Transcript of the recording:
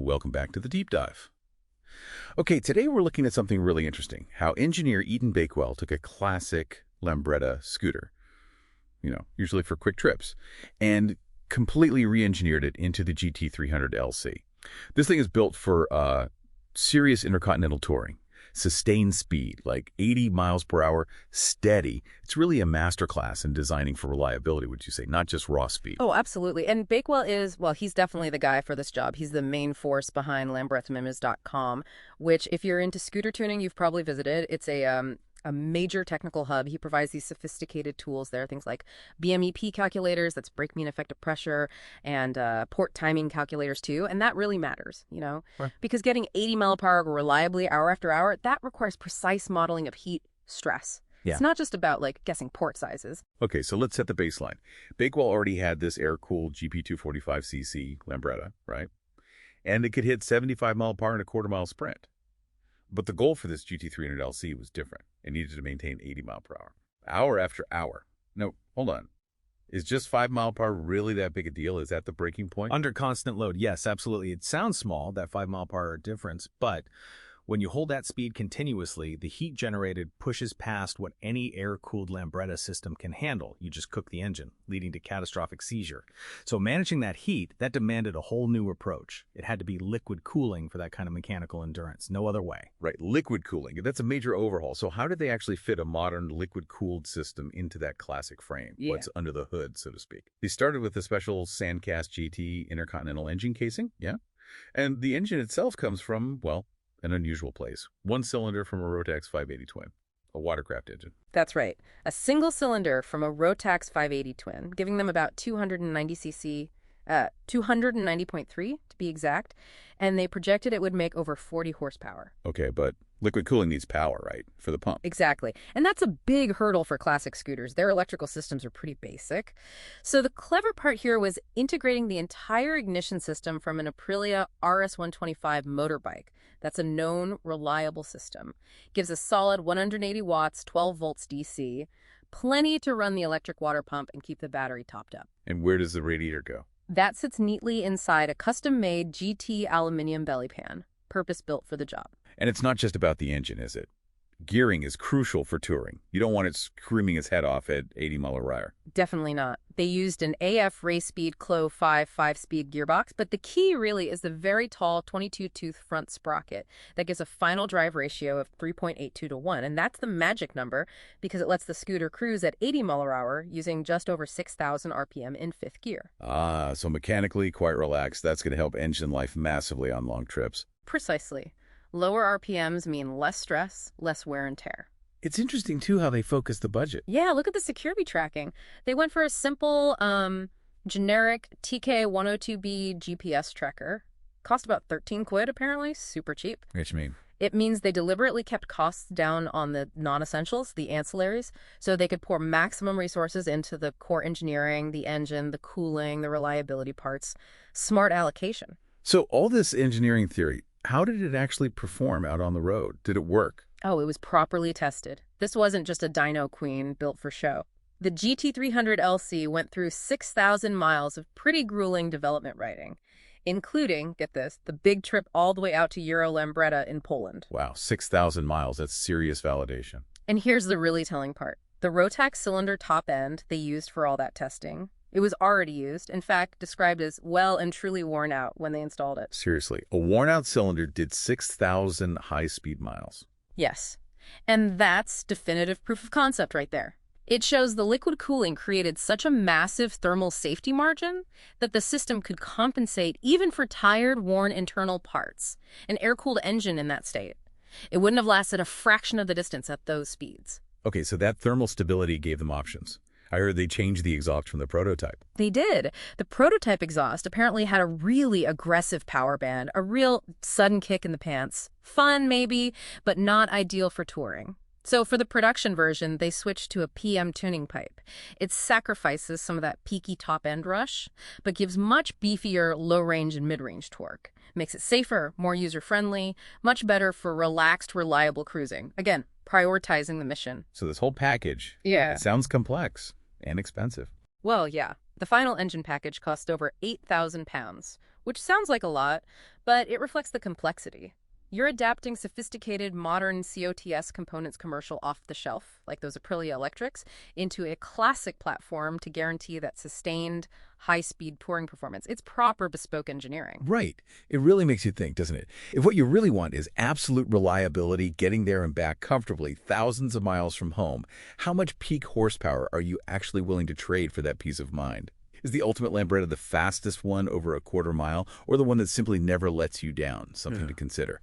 Welcome back to the Deep Dive. Okay, today we're looking at something really interesting, how engineer Eaton Bakewell took a classic Lambretta scooter, usually for quick trips, and completely re-engineered it into the GT300LC. This thing is built for serious intercontinental touring, sustained speed, like 80 miles per hour, steady. It's really a masterclass in designing for reliability, would you say, not just raw speed. Oh, absolutely. And Bakewell he's definitely the guy for this job. He's the main force behind LambrettaMimis.com, which if you're into scooter tuning, you've probably visited. It's a major technical hub. He provides these sophisticated tools there, things like BMEP calculators, that's brake mean effective pressure, and port timing calculators too. And that really matters, Right. because getting 80 mile per hour reliably hour after hour, that requires precise modeling of heat stress. Yeah. It's not just about guessing port sizes. Okay, so let's set the baseline. Bakewell already had this air-cooled GP245cc Lambretta, right? And it could hit 75 mile per hour in a quarter-mile sprint. But the goal for this GT300LC was different. It needed to maintain 80 mile per hour, hour after hour. No, hold on. Is just 5 mile per hour really that big a deal? Is that the breaking point? Under constant load, yes, absolutely. It sounds small, that 5 mile per hour difference, but when you hold that speed continuously, the heat generated pushes past what any air-cooled Lambretta system can handle. You just cook the engine, leading to catastrophic seizure. So managing that heat, that demanded a whole new approach. It had to be liquid cooling for that kind of mechanical endurance. No other way. Right, liquid cooling. That's a major overhaul. So how did they actually fit a modern liquid-cooled system into that classic frame? Yeah. What's under the hood, so to speak? They started with the special Sandcast GT intercontinental engine casing, yeah? And the engine itself comes from, well, an unusual place. One cylinder from a Rotax 580 twin, a watercraft engine. That's right. A single cylinder from a Rotax 580 twin, giving them about 290.3 to be exact, and they projected it would make over 40 horsepower. Okay, but liquid cooling needs power, right, for the pump? Exactly. And that's a big hurdle for classic scooters. Their electrical systems are pretty basic. So the clever part here was integrating the entire ignition system from an Aprilia RS125 motorbike. That's a known, reliable system. Gives a solid 180 watts, 12 volts DC, plenty to run the electric water pump and keep the battery topped up. And where does the radiator go? That sits neatly inside a custom-made GT aluminum belly pan, purpose-built for the job. And it's not just about the engine, is it? Gearing is crucial for touring. You don't want it screaming its head off at 80 mile per hour. Definitely not. They used an AF Race Speed Clo 5 5-speed gearbox, but the key really is the very tall 22-tooth front sprocket that gives a final drive ratio of 3.82 to 1. And that's the magic number because it lets the scooter cruise at 80 mile per hour using just over 6,000 RPM in fifth gear. Ah, so mechanically quite relaxed. That's going to help engine life massively on long trips. Precisely. Lower RPMs mean less stress, less wear and tear. It's interesting, too, how they focus the budget. Yeah, look at the security tracking. They went for a simple, generic TK102B GPS tracker. Cost about 13 quid, apparently. Super cheap. What you mean? It means they deliberately kept costs down on the non-essentials, the ancillaries, so they could pour maximum resources into the core engineering, the engine, the cooling, the reliability parts. Smart allocation. So all this engineering theory, how did it actually perform out on the road? Did it work? Oh, it was properly tested. This wasn't just a dyno queen built for show. The GT300LC went through 6,000 miles of pretty grueling development riding, including, get this, the big trip all the way out to Euro Lambretta in Poland. Wow, 6,000 miles. That's serious validation. And here's the really telling part. The Rotax cylinder top end they used for all that testing, it was already used, in fact, described as well and truly worn out when they installed it. Seriously, a worn-out cylinder did 6,000 high-speed miles. Yes. And that's definitive proof of concept right there. It shows the liquid cooling created such a massive thermal safety margin that the system could compensate even for tired, worn internal parts. An air-cooled engine in that state. It wouldn't have lasted a fraction of the distance at those speeds. Okay, so that thermal stability gave them options. I heard they changed the exhaust from the prototype. They did. The prototype exhaust apparently had a really aggressive power band, a real sudden kick in the pants. Fun, maybe, but not ideal for touring. So for the production version, they switched to a PM tuning pipe. It sacrifices some of that peaky top-end rush, but gives much beefier low-range and mid-range torque. Makes it safer, more user-friendly, much better for relaxed, reliable cruising. Again, prioritizing the mission. So this whole package, Yeah. it sounds complex and expensive. Well, yeah. The final engine package cost over £8,000, which sounds like a lot, but it reflects the complexity. You're adapting sophisticated, modern COTS components commercial off the shelf, like those Aprilia electrics, into a classic platform to guarantee that sustained, high-speed touring performance. It's proper bespoke engineering. Right. It really makes you think, doesn't it? If what you really want is absolute reliability, getting there and back comfortably, thousands of miles from home, how much peak horsepower are you actually willing to trade for that peace of mind? Is the ultimate Lambretta the fastest one over a quarter mile, or the one that simply never lets you down? Something to consider.